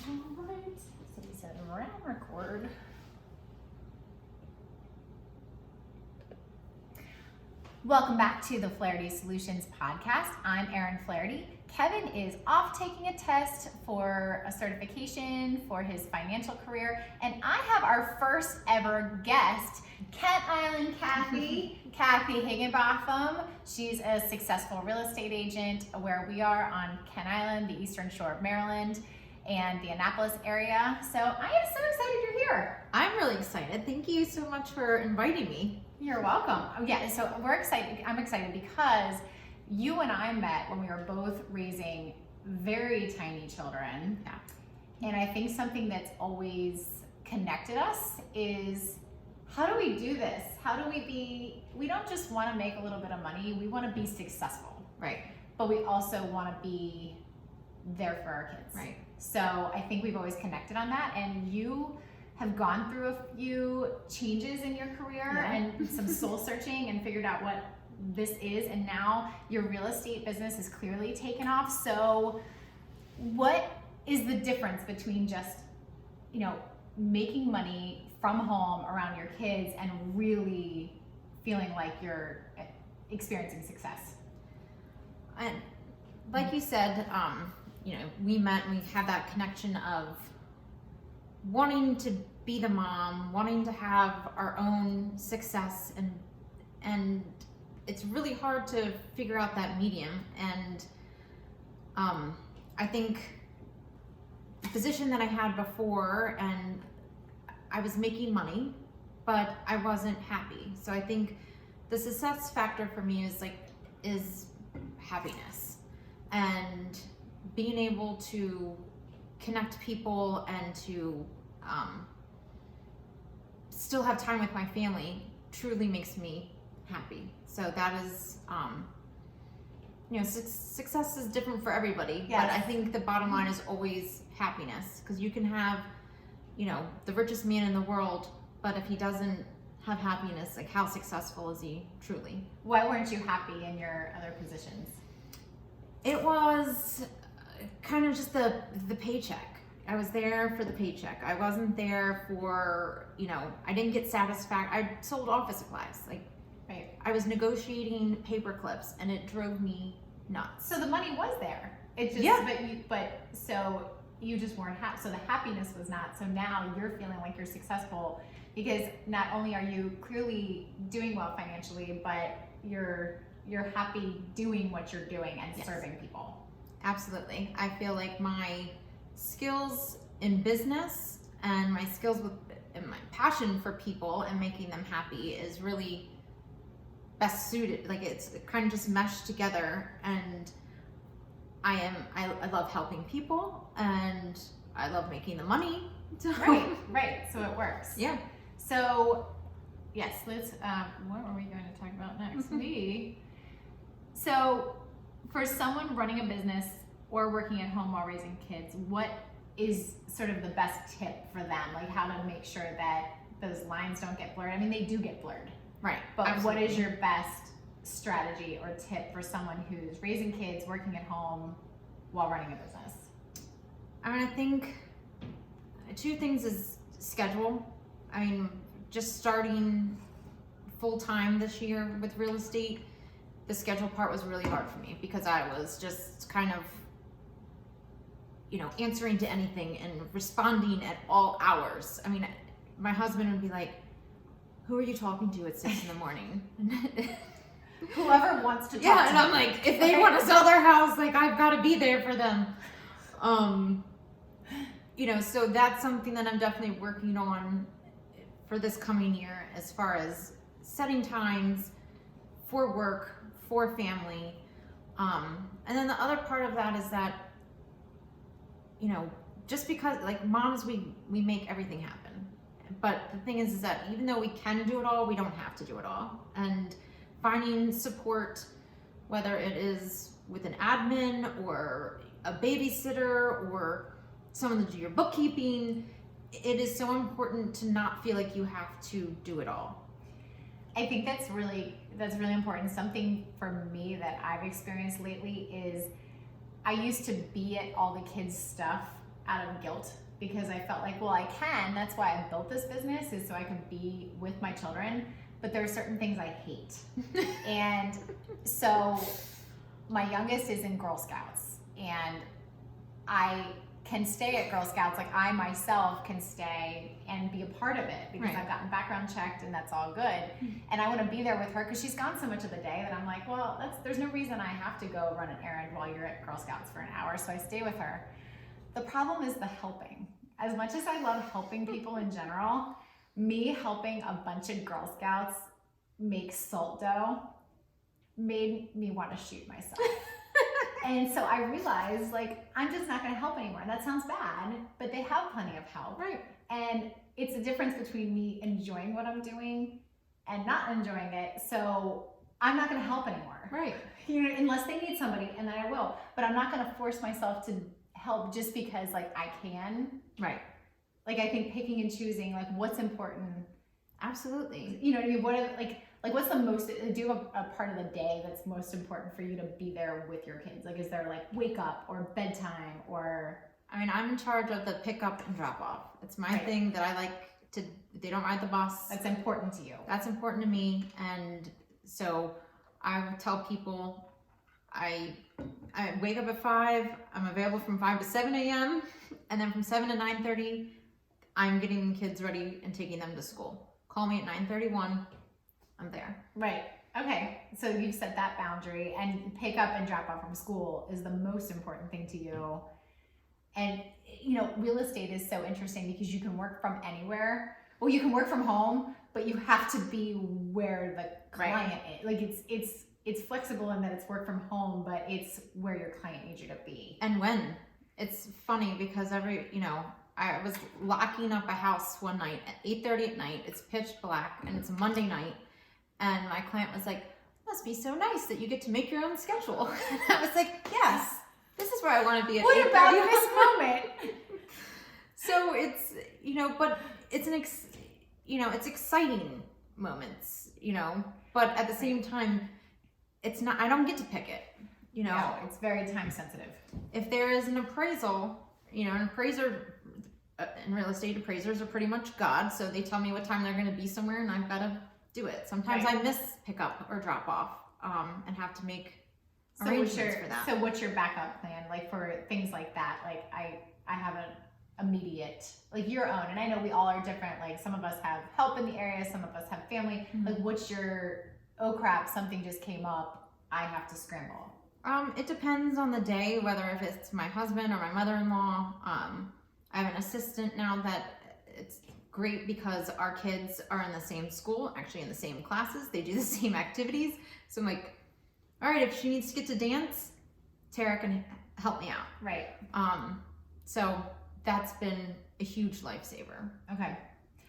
Alright, so we said round record. Welcome back to the Flaherty Solutions podcast. I'm Erin Flaherty. Kevin is off taking a test for a certification for his financial career, and I have our first ever guest, Kent Island Kathy, Kathy Higginbotham. She's a successful real estate agent where we are on Kent Island, the Eastern Shore of Maryland, and the Annapolis area. So I am so excited you're here. I'm really excited. Thank you so much for inviting me. You're welcome. Yeah, so we're excited. I'm excited because you and I met when we were both raising very tiny children. Yeah. And I think something that's always connected us is, how do we do this? How do we don't just want to make a little bit of money, we want to be successful. Right. But we also want to be there for our kids. Right. So I think we've always connected on that, and you have gone through a few changes in your career and some soul searching and figured out what this is, and now your real estate business is clearly taken off. So what is the difference between just, making money from home around your kids and really feeling like you're experiencing success? And like you said, we met and we had that connection of wanting to be the mom, wanting to have our own success, and it's really hard to figure out that medium. And I think the position that I had before, and I was making money, but I wasn't happy. So I think the success factor for me is happiness and being able to connect people and to still have time with my family truly makes me happy. So that is, success is different for everybody. Yes. But I think the bottom line is always happiness, because you can have, the richest man in the world, but if he doesn't have happiness, like, how successful is he truly? Why weren't you happy in your other positions? It was kind of just the paycheck. I was there for the paycheck. I wasn't there for, I didn't get satisfaction. I sold office supplies. Right. I was negotiating paper clips, and it drove me nuts. So the money was there. It just, Yeah. so you just weren't happy. So the happiness was not. So now you're feeling like you're successful because not only are you clearly doing well financially, but you're happy doing what you're doing and serving people. Absolutely. I feel like my skills in business and my skills and my passion for people and making them happy is really best suited. Like, it's kind of just meshed together, and I love helping people, and I love making the money. So. Right. So it works. Yeah. So yes, let's, what are we going to talk about next? So for someone running a business or working at home while raising kids, what is sort of the best tip for them? Like, how to make sure that those lines don't get blurred? I mean, they do get blurred. Right. But Absolutely. What is your best strategy or tip for someone who's raising kids, working at home while running a business? I think two things is schedule. I mean, just starting full-time this year with real estate, the schedule part was really hard for me because I was just kind of, answering to anything and responding at all hours. I mean, my husband would be like, "Who are you talking to at 6 a.m? Whoever wants to talk Yeah, to and I'm me. like, if they want to sell their house, like, I've got to be there for them. So that's something that I'm definitely working on for this coming year, as far as setting times for work, for family. And then the other part of that is that, just because, like, moms, we make everything happen. But the thing is that even though we can do it all, we don't have to do it all. And finding support, whether it is with an admin or a babysitter or someone to do your bookkeeping, it is so important to not feel like you have to do it all. I think that's really important. Something for me that I've experienced lately is I used to be at all the kids' stuff out of guilt because I felt like, well, I can. That's why I built this business, is so I can be with my children. But there are certain things I hate. And so my youngest is in Girl Scouts, and I can stay at Girl Scouts. Like, I myself can stay and be a part of it because I've gotten background checked and that's all good. And I want to be there with her because she's gone so much of the day that I'm like, well, there's no reason I have to go run an errand while you're at Girl Scouts for an hour. So I stay with her. The problem is the helping. As much as I love helping people in general, me helping a bunch of Girl Scouts make salt dough made me want to shoot myself. And so I realized, like, I'm just not going to help anymore. And that sounds bad, but they have plenty of help. Right. And it's a difference between me enjoying what I'm doing and not enjoying it. So I'm not going to help anymore. Right. You know, unless they need somebody, and then I will. But I'm not going to force myself to help just because, like, I can. Right. Like, I think picking and choosing, like, what's important. Absolutely. You know what I mean? What are, like what's the most, do you have a part of the day that's most important for you to be there with your kids? Like, is there like wake up or bedtime or? I mean, I'm in charge of the pick up and drop off. It's my thing that I like to, they don't ride the bus. That's important to you. That's important to me. And so I would tell people I wake up at 5, I'm available from 5 to 7 a.m. And then from 7 to 9:30, I'm getting kids ready and taking them to school. Call me at 9:31. I'm there. Right. Okay. So you've set that boundary, and pick up and drop off from school is the most important thing to you. And, you know, real estate is so interesting because you can work from anywhere. Well, you can work from home, but you have to be where the client is. Like, it's flexible in that it's work from home, but it's where your client needs you to be. And when. It's funny because I was locking up a house one night at 8:30 at night. It's pitch black and it's a Monday night. And my client was like, must be so nice that you get to make your own schedule. And I was like, yes, this is where I want to be at 8:30. What about this moment? So it's, but it's it's exciting moments, but at the same time, it's not, I don't get to pick it, No, it's very time sensitive. If there is an appraisal, an appraiser, in real estate, appraisers are pretty much God. So they tell me what time they're going to be somewhere and I've got to do it. Sometimes I miss pick up or drop off, and have to make arrangements for that. So what's your backup plan? Like for things like that, like I have an immediate, like your own, and I know we all are different. Like some of us have help in the area, some of us have family. Mm-hmm. Like what's your, oh crap, something just came up, I have to scramble. It depends on the day, whether if it's my husband or my mother-in-law. I have an assistant now that it's great because our kids are in the same school, actually in the same classes. They do the same activities. So I'm like, all right, if she needs to get to dance, Tara can help me out. Right. So that's been a huge lifesaver. Okay.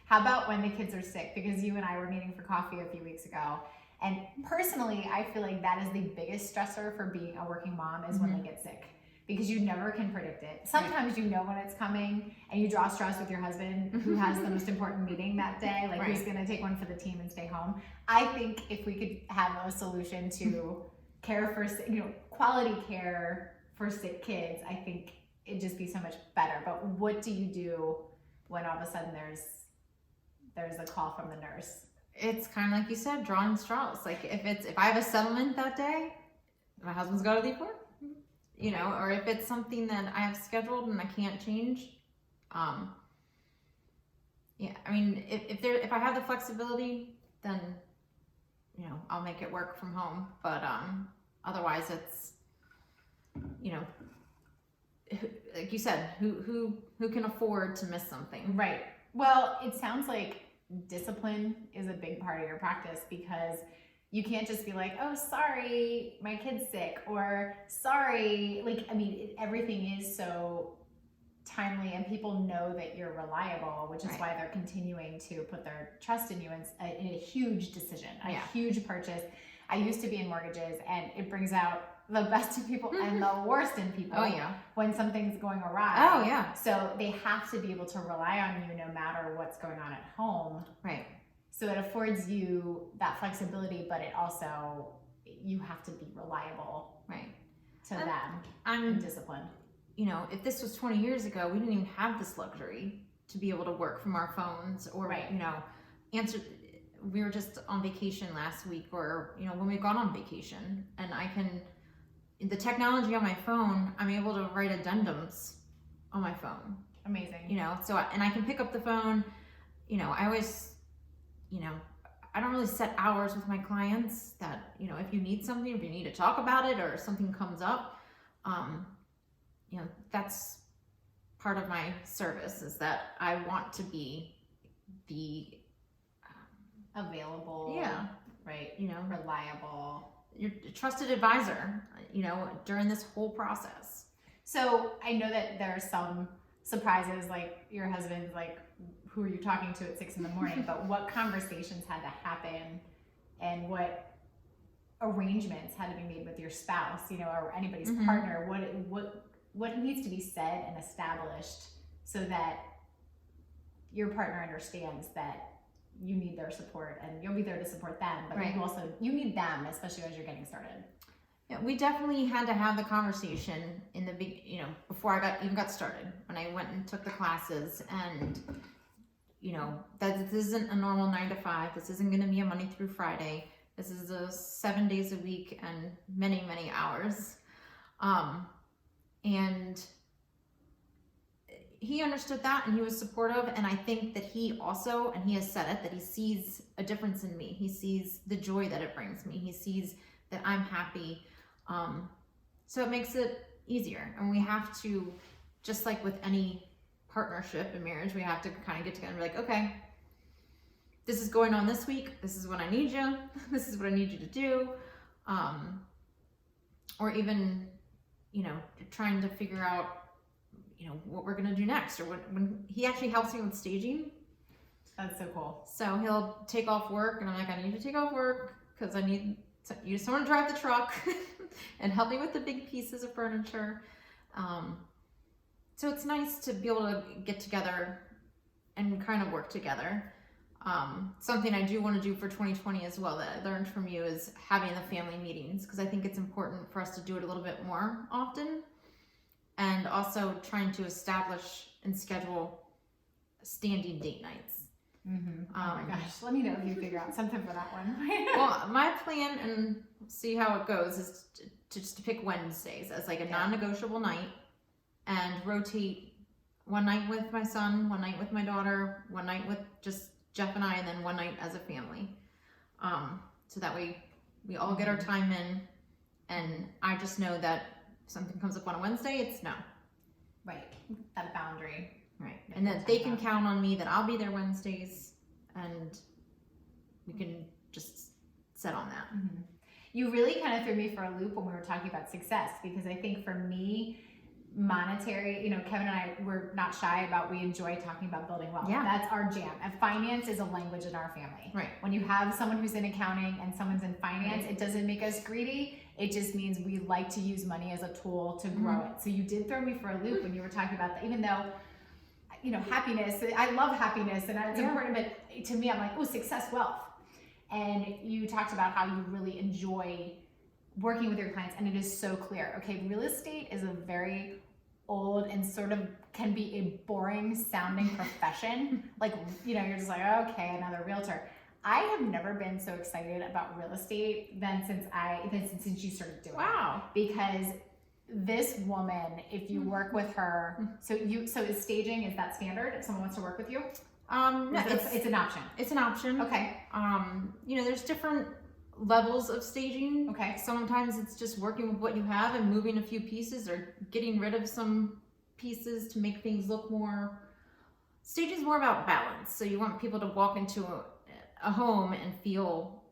How about when the kids are sick? Because you and I were meeting for coffee a few weeks ago. And personally, I feel like that is the biggest stressor for being a working mom is when they get sick. Because you never can predict it. Sometimes you know when it's coming and you draw straws with your husband who has the most important meeting that day, like who's gonna take one for the team and stay home. I think if we could have a solution to care for, quality care for sick kids, I think it'd just be so much better. But what do you do when all of a sudden there's a call from the nurse? It's kind of like you said, drawing straws. Like if I have a settlement that day, my husband's got to leave work. Or if it's something that I have scheduled and I can't change, if I have the flexibility, then, I'll make it work from home. But, otherwise it's, like you said, who can afford to miss something? Right. Well, it sounds like discipline is a big part of your practice because you can't just be like, oh, sorry, my kid's sick, or sorry. Everything is so timely and people know that you're reliable, which is why they're continuing to put their trust in you in a huge decision, a huge purchase. I used to be in mortgages and it brings out the best in people and the worst in people when something's going awry. Oh, yeah. So they have to be able to rely on you no matter what's going on at home. Right. So it affords you that flexibility, but it also, you have to be reliable to them and disciplined. you know, if this was 20 years ago, we didn't even have this luxury to be able to work from our phones or, Right. you know, answer. We were just on vacation last week, or, you know, when we've gone on vacation, and the technology on my phone, I'm able to write addendums on my phone. Amazing. You know, and I can pick up the phone. You know, I always, you know, I don't really set hours with my clients that, you know, if you need something, if you need to talk about it or something comes up, you know, that's part of my service, is that I want to be the available. Yeah. Right. You know, reliable. Your trusted advisor, you know, during this whole process. So I know that there are some surprises, like your husband's like, who are you talking to at 6 a.m? But what conversations had to happen and what arrangements had to be made with your spouse, you know, or anybody's partner? What needs to be said and established so that your partner understands that you need their support and you'll be there to support them, but Right. you need them, especially as you're getting started. Yeah, we definitely had to have the conversation in the you know, before I even got started, when I went and took the classes, and, you know, that this isn't a normal 9 to 5. This isn't going to be a Monday through Friday. This is a 7 days a week and many, many hours. And he understood that, and he was supportive. And I think that he also, and he has said it, that he sees a difference in me. He sees the joy that it brings me. He sees that I'm happy. So it makes it easier. And we have to, just like with any partnership in marriage, we have to kind of get together and be like, okay, this is going on this week. This is when I need you. This is what I need you to do. Or even, you know, trying to figure out, you know, what we're going to do next. Or when he actually helps me with staging. That's so cool. So he'll take off work, and I'm like, I need you to take off work because I need someone to drive the truck and help me with the big pieces of furniture. So it's nice to be able to get together and kind of work together. Something I do want to do for 2020 as well that I learned from you is having the family meetings, because I think it's important for us to do it a little bit more often, and also trying to establish and schedule standing date nights. Oh my gosh, let me know if you figure out something for that one. Well, my plan, and see how it goes, is to pick Wednesdays as like a non-negotiable night, and rotate one night with my son, one night with my daughter, one night with just Jeff and I, and then one night as a family. So that way we all get our time in, and I just know that if something comes up on a Wednesday, it's no. Right, that boundary. Right, and that they can count on me, that I'll be there Wednesdays, and we can just set on that. You really kind of threw me for a loop when we were talking about success, because I think for me, monetary, you know, Kevin and I, we're not shy about, we enjoy talking about building wealth. Yeah. That's our jam. And finance is a language in our family. Right. When you have someone who's in accounting and someone's in finance, it doesn't make us greedy. It just means we like to use money as a tool to grow it. So you did throw me for a loop when you were talking about that, even though, you know, happiness, I love happiness, and it's important, but to me, I'm like, oh, success, wealth. And you talked about how you really enjoy working with your clients, and it is so clear. Okay, real estate is a very old and sort of can be a boring sounding profession. Like, you know, you're just like, okay, another realtor. I have never been so excited about real estate than since you started doing it. Because this woman, if you work with her, so is staging, is that standard if someone wants to work with you? No, it's an option. It's an option. Okay. You know, there's different levels of staging. Okay. Sometimes it's just working with what you have and moving a few pieces, or getting rid of some pieces to make things look more. Staging is more about balance. So you want people to walk into a home and feel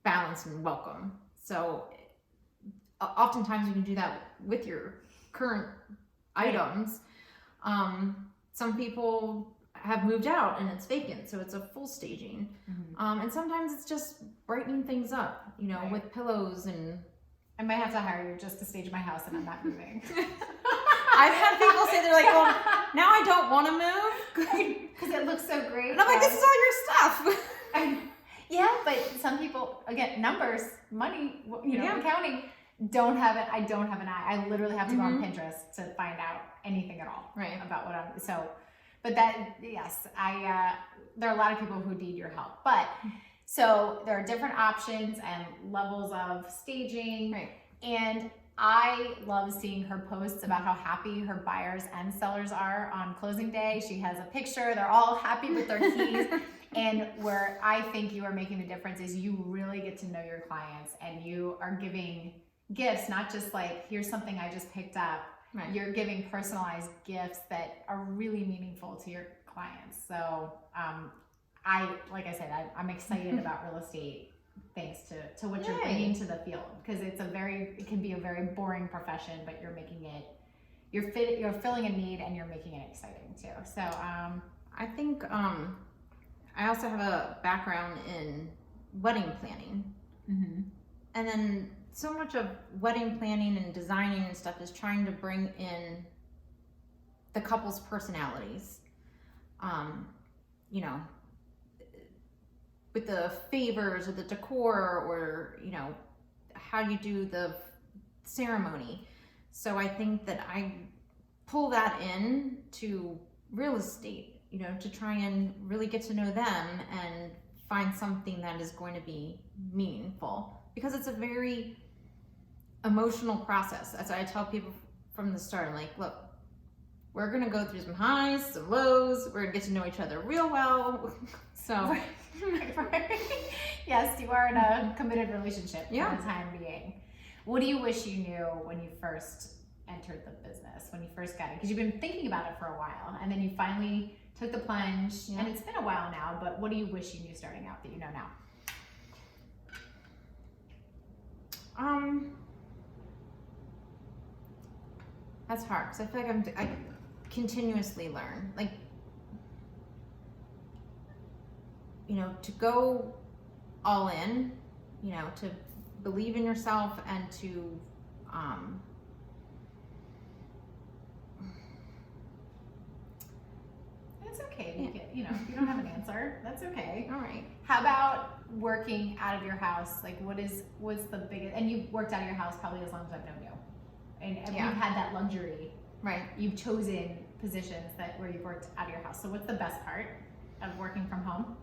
balanced and welcome. So oftentimes you can do that with your current items. Some people have moved out and it's vacant, so it's a full staging. And sometimes it's just brightening things up, you know, with pillows. And I might have to hire you just to stage my house, and I'm not moving. I've had people say, they're like, well, now I don't want to move because it looks so great. And I'm like, this is all your stuff. Yeah, but some people, again, numbers, money, you know, accounting, don't have it. I don't have an eye. I literally have to go on Pinterest to find out anything at all about what I'm. So, but that yes, there are a lot of people who need your help. But so there are different options and levels of staging, and I love seeing her posts about how happy her buyers and sellers are on closing day. She has a picture. They're all happy with their keys. And where I think you are making the difference is you really get to know your clients, and you are giving gifts, not just like, here's something I just picked up. You're giving personalized gifts that are really meaningful to your clients. So like I said, I'm excited about real estate thanks to what you're bringing to the field, because it can be a very boring profession, but you're making it, you're filling a need, and you're making it exciting too. So I think I also have a background in wedding planning. And then so much of wedding planning and designing and stuff is trying to bring in the couple's personalities. You know, with the favors or the decor, or, you know, how you do the ceremony. So I think that I pull that in to real estate, you know, to try and really get to know them and find something that is going to be meaningful, because it's a very emotional process. As I tell people from the start, I'm like, look, we're going to go through some highs, some lows. We're going to get to know each other real well. So yes, you are in a committed relationship for the time being. What do you wish you knew when you first entered the business, when you first got it? Because you've been thinking about it for a while, and then you finally took the plunge, and it's been a while now, but what do you wish you knew starting out that you know now? That's hard, because I feel like I continuously learn. Like, you know, to go all in, you know, to believe in yourself, and to it's okay. You know, if you don't have an answer, that's okay. All right. How about working out of your house? Like, what's the biggest? And you've worked out of your house probably as long as I've known you, and you've had that luxury. Right. You've chosen positions where you've worked out of your house. So what's the best part of working from home?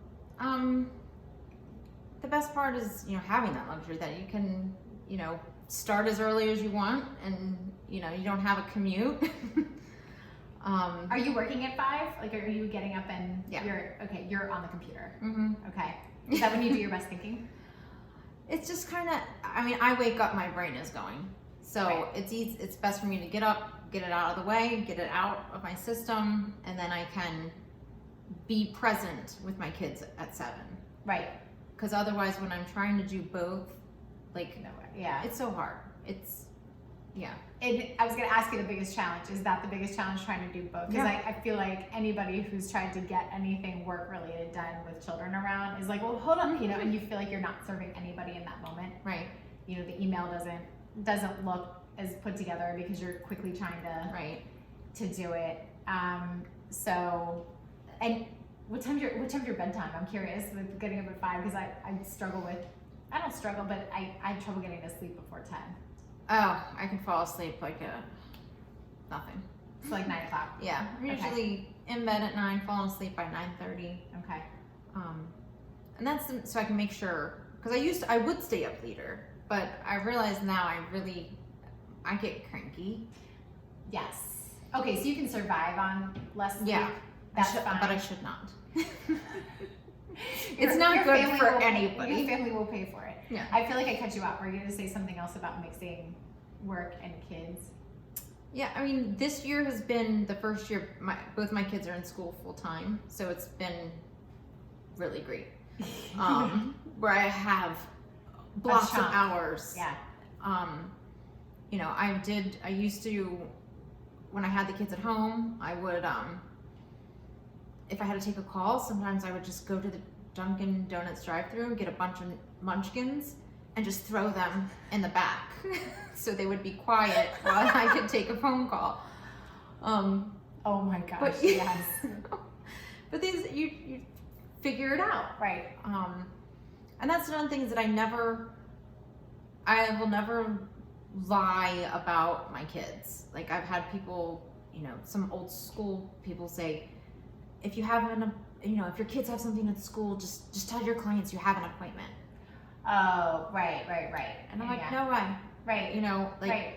The best part is, you know, having that luxury that you can, you know, start as early as you want, and, you know, you don't have a commute. Are you working at 5? Like, are you getting up and you're on the computer? Okay. Is that when you do your best thinking? It's just kind of, I mean, I wake up, my brain is going. So it's best for me to get up, get it out of the way, get it out of my system, and then I can be present with my kids at 7. Right. Because otherwise, when I'm trying to do both, like, it's so hard. And I was going to ask you the biggest challenge. Is that the biggest challenge, trying to do both? Because I feel like anybody who's tried to get anything work related done with children around is like, well, hold on, you know, and you feel like you're not serving anybody in that moment. Right. You know, the email doesn't look as put together because you're quickly trying to do it. So, and what time's your bedtime? I'm curious with getting up at 5, because I don't struggle, but I have trouble getting to sleep before 10. Oh, I can fall asleep like nothing. It's like 9 o'clock. Yeah, I'm usually in bed at 9, falling asleep by 9:30. Okay. And that's so I can make sure, because I would stay up later, but I realize now I get cranky. Yes. Okay, so you can survive on less sleep. Yeah, that's fine. But I should not. It's not good for anybody. Your family will pay for it. Yeah. I feel like I cut you off. Were you going to say something else about mixing work and kids? Yeah, I mean, this year has been the first year both my kids are in school full time, so it's been really great. Where I have blocks of hours. Yeah. You know, I used to, when I had the kids at home, I would, if I had to take a call, sometimes I would just go to the Dunkin Donuts drive-thru and get a bunch of munchkins and just throw them in the back so they would be quiet while I could take a phone call. Oh my gosh, but, yes. But these, you figure it out. Right. And that's one of the things that I will never lie about my kids. Like I've had people, some old school people say, if you have if your kids have something at school, just tell your clients you have an appointment. Oh, right. And I'm like, no way. Right. Right.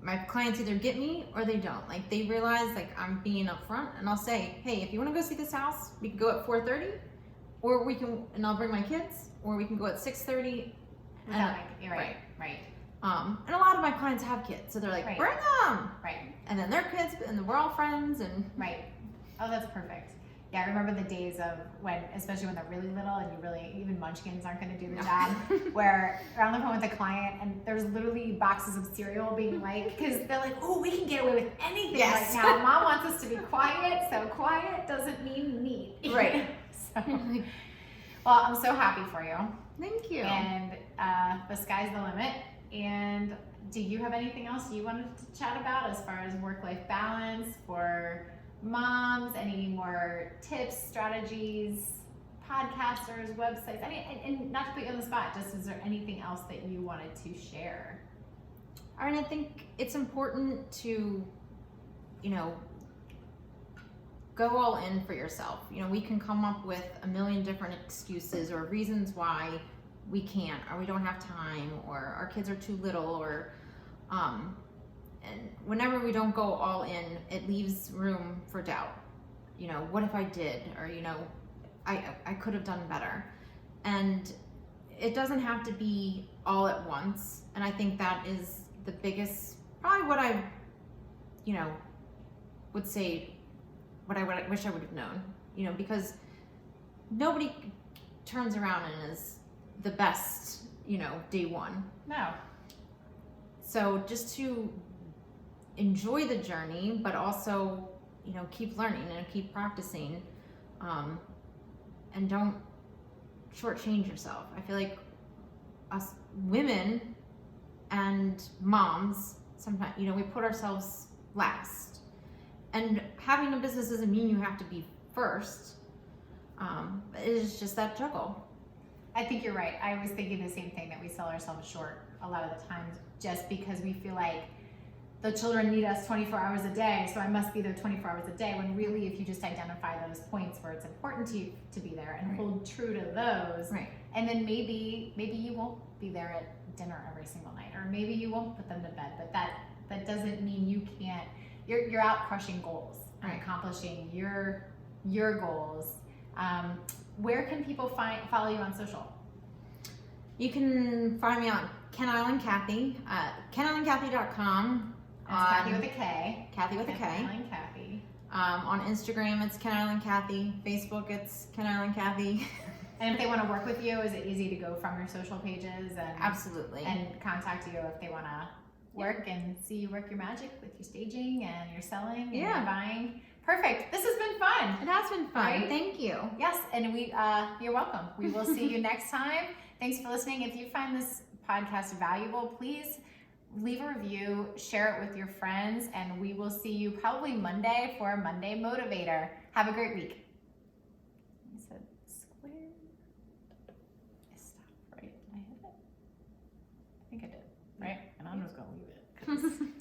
My clients either get me or they don't. Like they realize like I'm being upfront, and I'll say, hey, if you want to go see this house, we can go at 4:30, or and I'll bring my kids, or we can go at 6:30. Right. And a lot of my clients have kids, so they're like, bring them. Right. And then their kids, and we're all friends, and right. Oh, that's perfect. Yeah, I remember the days of especially when they're really little and even munchkins aren't going to do the job, where you're on the phone with a client and there's literally boxes of cereal being because they're like, oh, we can get away with anything right now. Mom wants us to be quiet, so quiet doesn't mean neat. Right. So, well, I'm so happy for you. Thank you. And the sky's the limit. And do you have anything else you wanted to chat about as far as work-life balance for moms? Any more tips, strategies, podcasters, websites? And not to put you on the spot, just is there anything else that you wanted to share? I think it's important to, go all in for yourself. We can come up with a million different excuses or reasons why we can't, or we don't have time, or our kids are too little, or and whenever we don't go all in, it leaves room for doubt. What if I did? Or, I could have done better. And it doesn't have to be all at once. And I think that is the biggest, probably what I, would say, what I wish I would have known, because nobody turns around and is the best, day one. No. So just to enjoy the journey, but also, keep learning and keep practicing, and don't shortchange yourself. I feel like us women and moms, sometimes, we put ourselves last. And having a business doesn't mean you have to be first. It is just that juggle. I think you're right. I was thinking the same thing, that we sell ourselves short a lot of the times just because we feel like the children need us 24 hours a day, so I must be there 24 hours a day, when really if you just identify those points where it's important to you to be there and hold true to those, and then maybe you won't be there at dinner every single night, or maybe you won't put them to bed, but that doesn't mean you can't. You're out crushing goals and accomplishing your goals. Where can people follow you on social? You can find me on Ken Island Kathy, kenislandkathy.com. Kathy with a K. Kathy with a K. Ken Island Kathy. On Instagram, it's Ken Island Kathy. Facebook, it's Ken Island Kathy. And if they want to work with you, is it easy to go from your social pages and absolutely and contact you if they want to work and see you work your magic with your staging and your selling and your buying? Perfect. This has been fun. It has been fun. Right? Thank you. Yes, and you're welcome. We will see you next time. Thanks for listening. If you find this podcast valuable, please leave a review, share it with your friends, and we will see you probably Monday for Monday Motivator. Have a great week. I said square. I stopped, right? Did I hit it? I think I did, right? And I'm just going to leave it.